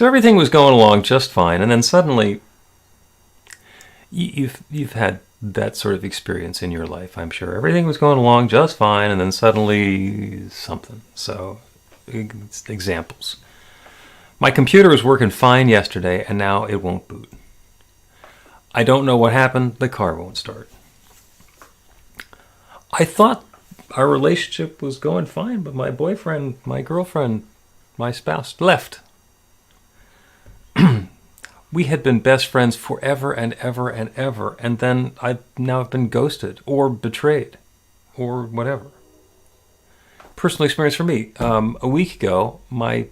So everything was going along just fine, and then suddenly, you've had that sort of experience in your life, I'm sure. Everything was going along just fine, and then suddenly something. So, examples. My computer was working fine yesterday, and now it won't boot. I don't know what happened. The car won't start. I thought our relationship was going fine, but my boyfriend, my girlfriend, my spouse left. We had been best friends forever and ever and ever, and then I've now been ghosted or betrayed or whatever. Personal experience for me. A week ago, my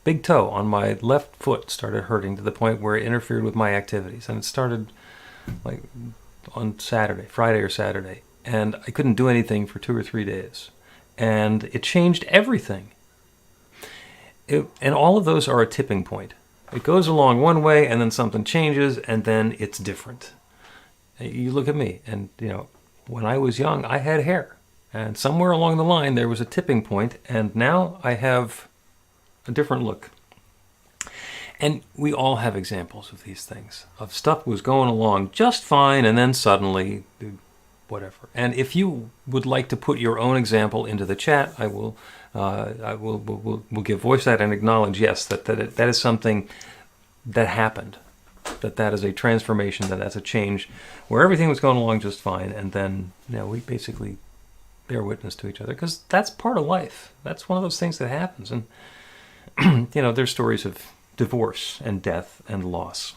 big toe on my left foot started hurting to the point where it interfered with my activities, and it started like on Friday or Saturday, and I couldn't do anything for 2 or 3 days, and it changed everything. And all of those are a tipping point. It goes along one way, and then something changes, and then it's different. You look at me, and when I was young, I had hair, and somewhere along the line there was a tipping point, and now I have a different look. And we all have examples of these things, of stuff was going along just fine, and then suddenly, whatever. And if you would like to put your own example into the chat, I will give voice to that and acknowledge, yes, that is something that happened, that is a transformation, that's a change, where everything was going along just fine, and then we basically bear witness to each other, because that's part of life. That's one of those things that happens. And there's stories of divorce and death and loss.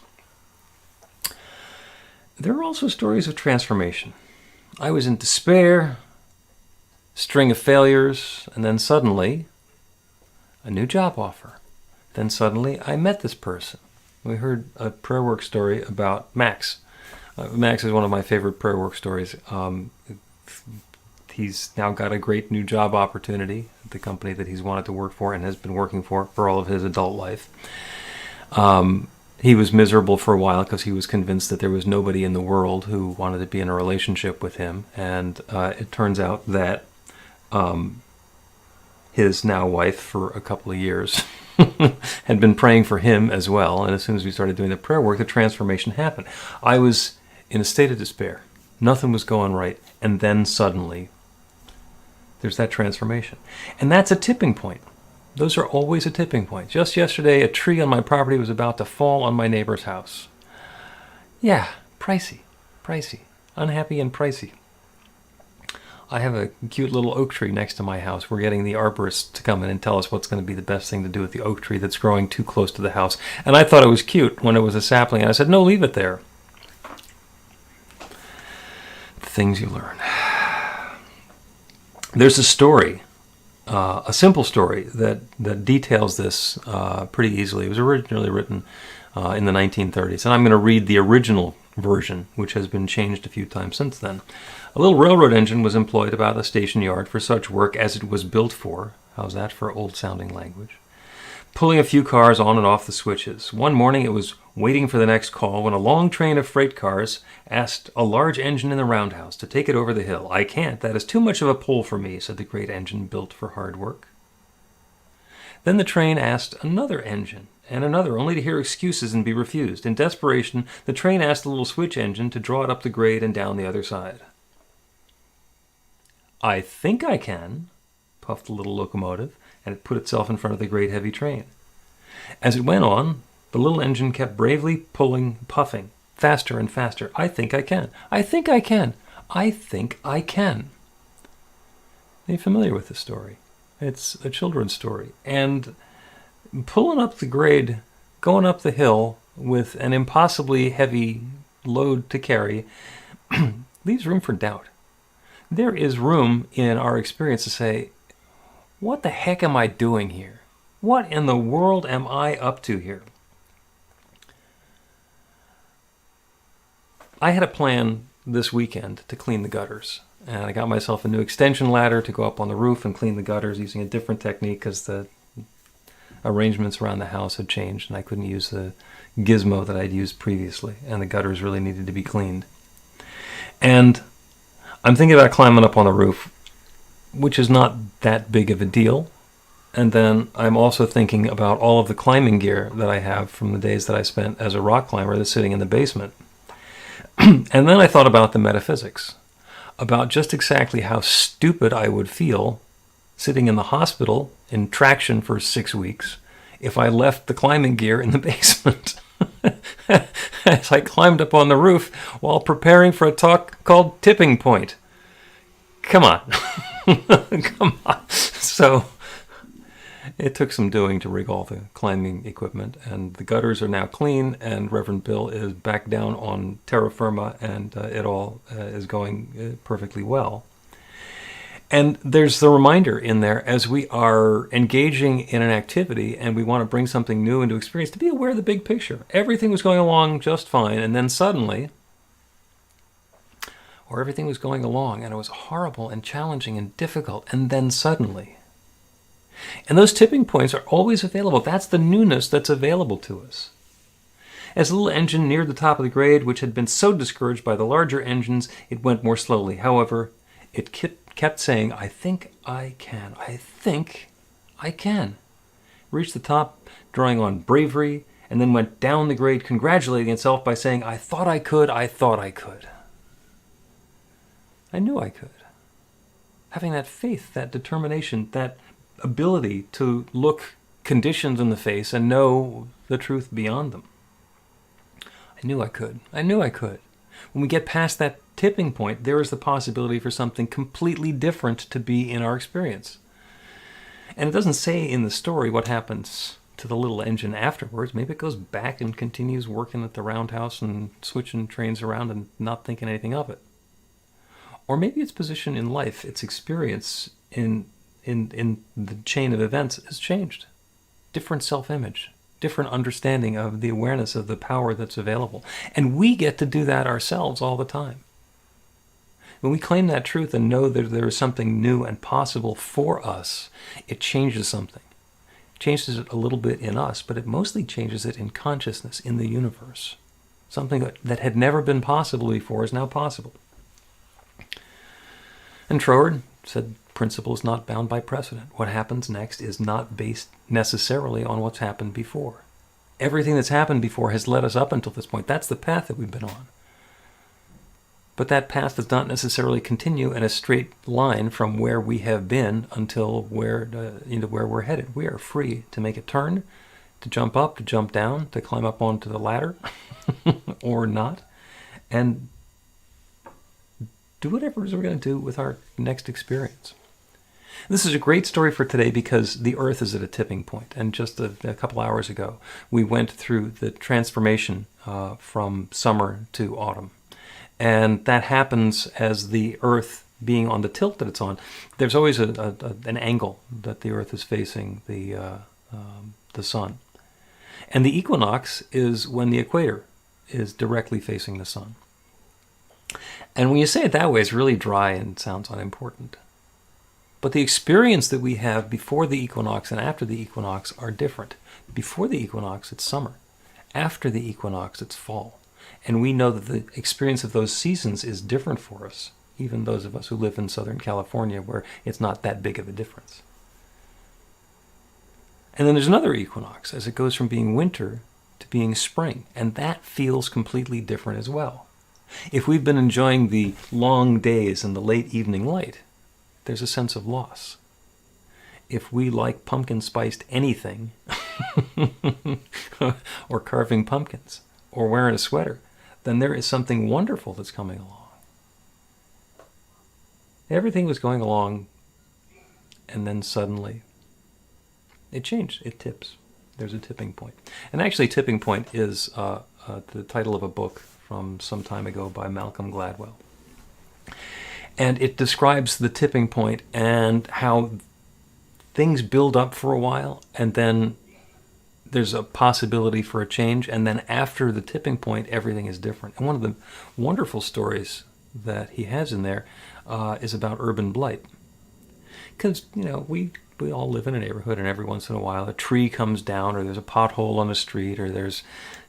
There are also stories of transformation. I was in despair, string of failures, and then suddenly a new job offer. Then suddenly I met this person. We heard a prayer work story about Max. Max is one of my favorite prayer work stories. He's now got a great new job opportunity at the company that he's wanted to work for and has been working for all of his adult life. He was miserable for a while because he was convinced that there was nobody in the world who wanted to be in a relationship with him. And it turns out that his now wife for a couple of years had been praying for him as well. And as soon as we started doing the prayer work, the transformation happened. I was in a state of despair. Nothing was going right. And then suddenly, there's that transformation. And that's a tipping point. Those are always a tipping point. Just yesterday, a tree on my property was about to fall on my neighbor's house. Yeah, pricey. Unhappy and pricey. I have a cute little oak tree next to my house. We're getting the arborist to come in and tell us what's going to be the best thing to do with the oak tree that's growing too close to the house. And I thought it was cute when it was a sapling. And I said, no, leave it there. The things you learn. There's a story, a simple story that details this pretty easily. It was originally written in the 1930s. And I'm going to read the original version, which has been changed a few times since then. A little railroad engine was employed about a station yard for such work as it was built for. How's that for old-sounding language? Pulling a few cars on and off the switches. One morning it was waiting for the next call when a long train of freight cars asked a large engine in the roundhouse to take it over the hill. I can't. That is too much of a pull for me, said the great engine built for hard work. Then the train asked another engine and another, only to hear excuses and be refused. In desperation, the train asked the little switch engine to draw it up the grade and down the other side. I think I can, puffed the little locomotive, and it put itself in front of the great heavy train. As it went on, the little engine kept bravely puffing, faster and faster. I think I can. I think I can. I think I can. Are you familiar with this story? It's a children's story. And pulling up the grade, going up the hill with an impossibly heavy load to carry, leaves room for doubt. There is room in our experience to say, what the heck am I doing here? What in the world am I up to here? I had a plan this weekend to clean the gutters. And I got myself a new extension ladder to go up on the roof and clean the gutters using a different technique because the arrangements around the house had changed and I couldn't use the gizmo that I'd used previously. And the gutters really needed to be cleaned. And I'm thinking about climbing up on the roof, which is not that big of a deal. And then I'm also thinking about all of the climbing gear that I have from the days that I spent as a rock climber that's sitting in the basement. And then I thought about the metaphysics, about just exactly how stupid I would feel sitting in the hospital in traction for 6 weeks if I left the climbing gear in the basement as I climbed up on the roof while preparing for a talk called Tipping Point. Come on. Come on. So it took some doing to rig all the climbing equipment, and the gutters are now clean, and Reverend Bill is back down on terra firma, and it all is going perfectly well. And there's the reminder in there, as we are engaging in an activity and we want to bring something new into experience, to be aware of the big picture. Everything was going along just fine, and then suddenly, or everything was going along and it was horrible and challenging and difficult, and then suddenly. And those tipping points are always available. That's the newness that's available to us. As the little engine neared the top of the grade, which had been so discouraged by the larger engines, it went more slowly. However, it kept saying, I think I can. I think I can. Reached the top, drawing on bravery, and then went down the grade, congratulating itself by saying, I thought I could, I thought I could. I knew I could. Having that faith, that determination, that ability to look conditions in the face and know the truth beyond them. I knew I could. I knew I could. When we get past that tipping point, there is the possibility for something completely different to be in our experience. And it doesn't say in the story what happens to the little engine afterwards. Maybe it goes back and continues working at the roundhouse and switching trains around and not thinking anything of it. Or maybe its position in life, its experience in the chain of events has changed. Different self-image, different understanding of the awareness of the power that's available. And we get to do that ourselves all the time. When we claim that truth and know that there is something new and possible for us, it changes something. It changes it a little bit in us, but it mostly changes it in consciousness, in the universe. Something that had never been possible before is now possible. And Troward said, principle is not bound by precedent. What happens next is not based necessarily on what's happened before. Everything that's happened before has led us up until this point. That's the path that we've been on. But that path does not necessarily continue in a straight line from where we have been until where we're headed. We are free to make a turn, to jump up, to jump down, to climb up onto the ladder, or not, and do whatever it is we're going to do with our next experience. This is a great story for today because the Earth is at a tipping point. And just a couple hours ago, we went through the transformation from summer to autumn. And that happens as the Earth being on the tilt that it's on. There's always an angle that the Earth is facing the sun. And the equinox is when the equator is directly facing the sun. And when you say it that way, it's really dry and sounds unimportant. But the experience that we have before the equinox and after the equinox are different. Before the equinox, it's summer. After the equinox, it's fall. And we know that the experience of those seasons is different for us, even those of us who live in Southern California, where it's not that big of a difference. And then there's another equinox, as it goes from being winter to being spring. And that feels completely different as well. If we've been enjoying the long days and the late evening light, there's a sense of loss. If we like pumpkin spiced anything, or carving pumpkins, or wearing a sweater, then there is something wonderful that's coming along. Everything was going along, and then suddenly it changed. It tips. There's a tipping point. And actually, tipping point is the title of a book from some time ago by Malcolm Gladwell. And it describes the tipping point and how things build up for a while, and then there's a possibility for a change, and then after the tipping point, everything is different. And one of the wonderful stories that he has in there is about urban blight. Because, we all live in a neighborhood, and every once in a while a tree comes down, or there's a pothole on the street, or there's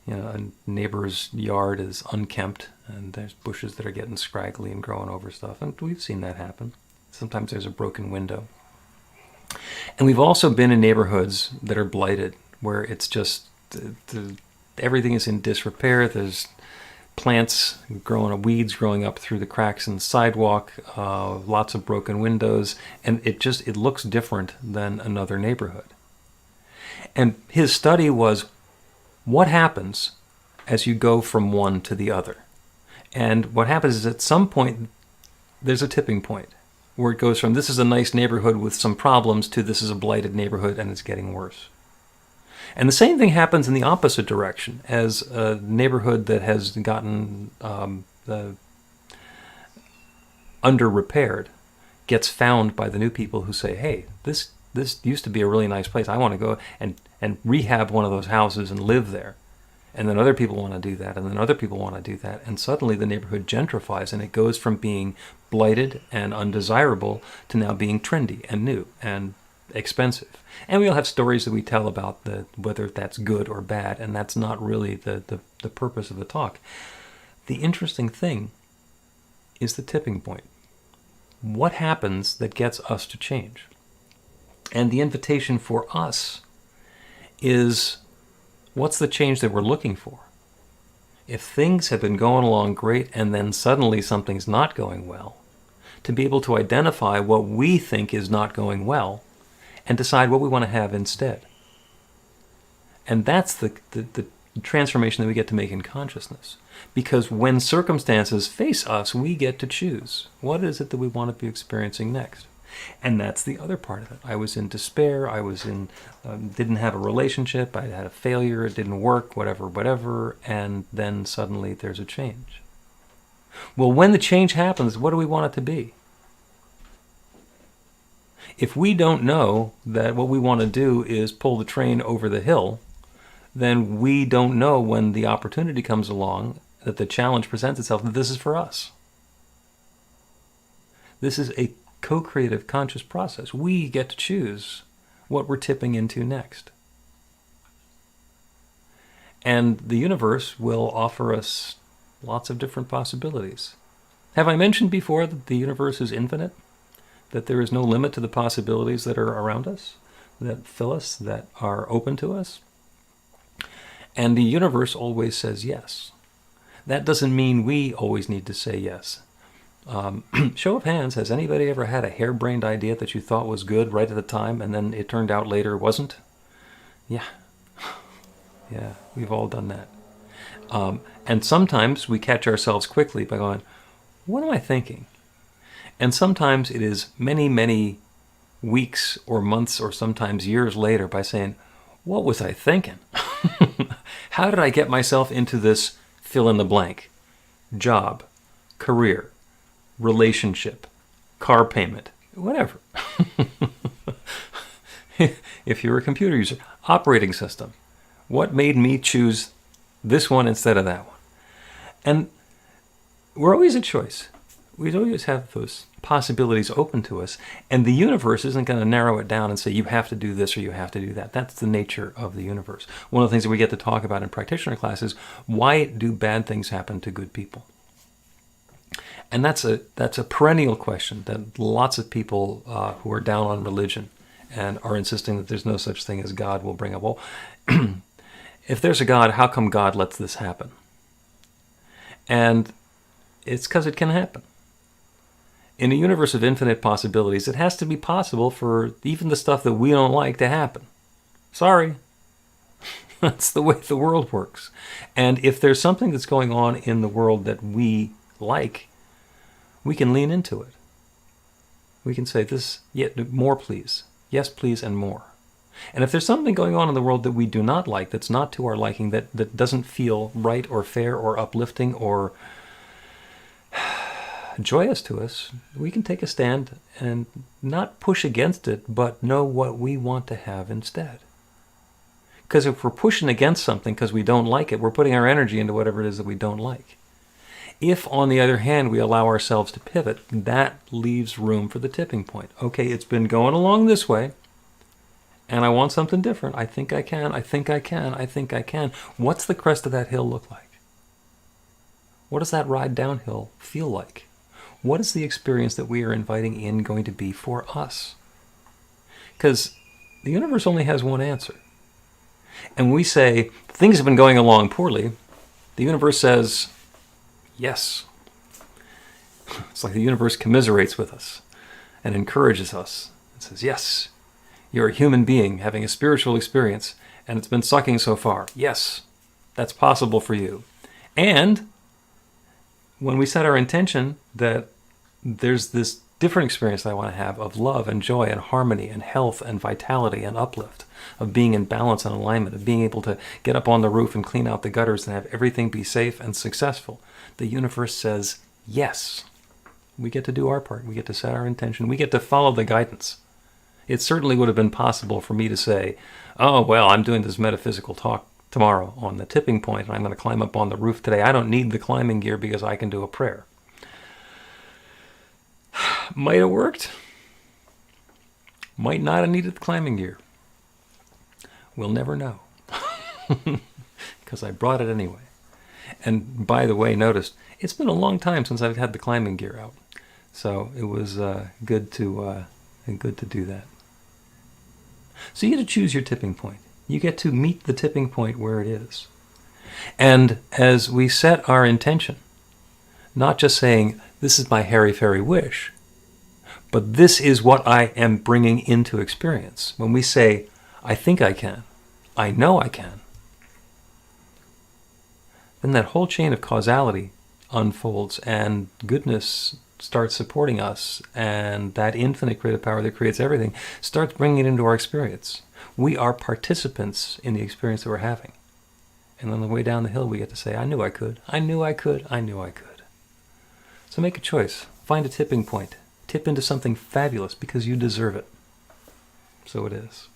a neighbor's yard is unkempt, and there's bushes that are getting scraggly and growing over stuff, and we've seen that happen. Sometimes there's a broken window. And we've also been in neighborhoods that are blighted, where it's just everything is in disrepair. There's plants growing, weeds growing up through the cracks in the sidewalk, lots of broken windows, and it looks different than another neighborhood. And his study was, what happens as you go from one to the other? And what happens is at some point, there's a tipping point where it goes from this is a nice neighborhood with some problems to this is a blighted neighborhood and it's getting worse. And the same thing happens in the opposite direction as a neighborhood that has gotten under-repaired gets found by the new people who say, hey, this used to be a really nice place. I want to go and rehab one of those houses and live there. And then other people want to do that, and then other people want to do that. And suddenly the neighborhood gentrifies, and it goes from being blighted and undesirable to now being trendy and new and expensive. And we all have stories that we tell about whether that's good or bad, and that's not really the purpose of the talk. The interesting thing is the tipping point. What happens that gets us to change? And the invitation for us is, what's the change that we're looking for? If things have been going along great and then suddenly something's not going well, to be able to identify what we think is not going well and decide what we want to have instead. And that's the transformation that we get to make in consciousness. Because when circumstances face us, we get to choose. What is it that we want to be experiencing next? And that's the other part of it. I was in despair. I was didn't have a relationship. I had a failure. It didn't work, whatever. And then suddenly there's a change. Well, when the change happens, what do we want it to be? If we don't know that what we want to do is pull the train over the hill, then we don't know when the opportunity comes along, that the challenge presents itself, that this is for us. This is a co-creative conscious process. We get to choose what we're tipping into next. And the universe will offer us lots of different possibilities. Have I mentioned before that the universe is infinite? That there is no limit to the possibilities that are around us, that fill us, that are open to us? And the universe always says yes. That doesn't mean we always need to say yes. Show of hands, has anybody ever had a harebrained idea that you thought was good right at the time and then it turned out later wasn't? Yeah. Yeah, we've all done that. And sometimes we catch ourselves quickly by going, what am I thinking? And sometimes it is many, many weeks or months or sometimes years later by saying, what was I thinking? How did I get myself into this fill in the blank? Job, career, relationship, car payment, whatever. If you're a computer user, operating system. What made me choose this one instead of that one? And we're always a choice. We always have those possibilities open to us, and the universe isn't going to narrow it down and say you have to do this or you have to do that. That's the nature of the universe. One of the things that we get to talk about in practitioner classes, why do bad things happen to good people? And that's a perennial question that lots of people who are down on religion and are insisting that there's no such thing as God will bring up. Well, if there's a God, how come God lets this happen? And it's because it can happen. In a universe of infinite possibilities, it has to be possible for even the stuff that we don't like to happen. Sorry. That's the way the world works. And if there's something that's going on in the world that we like, we can lean into it. We can say, this, yet more please. Yes, please, and more. And if there's something going on in the world that we do not like, that's not to our liking, that doesn't feel right or fair or uplifting or joyous to us, we can take a stand and not push against it, but know what we want to have instead. Because if we're pushing against something because we don't like it, we're putting our energy into whatever it is that we don't like. If, on the other hand, we allow ourselves to pivot, that leaves room for the tipping point. Okay, it's been going along this way, and I want something different. I think I can. What's the crest of that hill look like? What does that ride downhill feel like? What is the experience that we are inviting in going to be for us? Because The universe only has one answer. And we say, things have been going along poorly. The universe says, yes. It's like the universe commiserates with us and encourages us. It says, yes, you're a human being having a spiritual experience, and it's been sucking so far. Yes, that's possible for you. And when we set our intention that there's this different experience that I want to have of love and joy and harmony and health and vitality and uplift, of being in balance and alignment, of being able to get up on the roof and clean out the gutters and have everything be safe and successful, the universe says yes. We get to do our part. We get to set our intention. We get to follow the guidance. It certainly would have been possible for me to say, oh, well, I'm doing this metaphysical talk tomorrow on the tipping point, and I'm going to climb up on the roof today. I don't need the climbing gear because I can do a prayer. Might have worked. Might not have needed the climbing gear. We'll never know. Because I brought it anyway. And by the way, notice, it's been a long time since I've had the climbing gear out. So it was good to do that. So you get to choose your tipping point. You get to meet the tipping point where it is. And as we set our intention, not just saying, this is my hairy-fairy wish, but this is what I am bringing into experience. When we say, I think I can, I know I can, then that whole chain of causality unfolds and goodness starts supporting us, and that infinite creative power that creates everything starts bringing it into our experience. We are participants in the experience that we're having. And on the way down the hill, we get to say, I knew I could, I knew I could, I knew I could. So make a choice. Find a tipping point. Tip into something fabulous because you deserve it. So it is.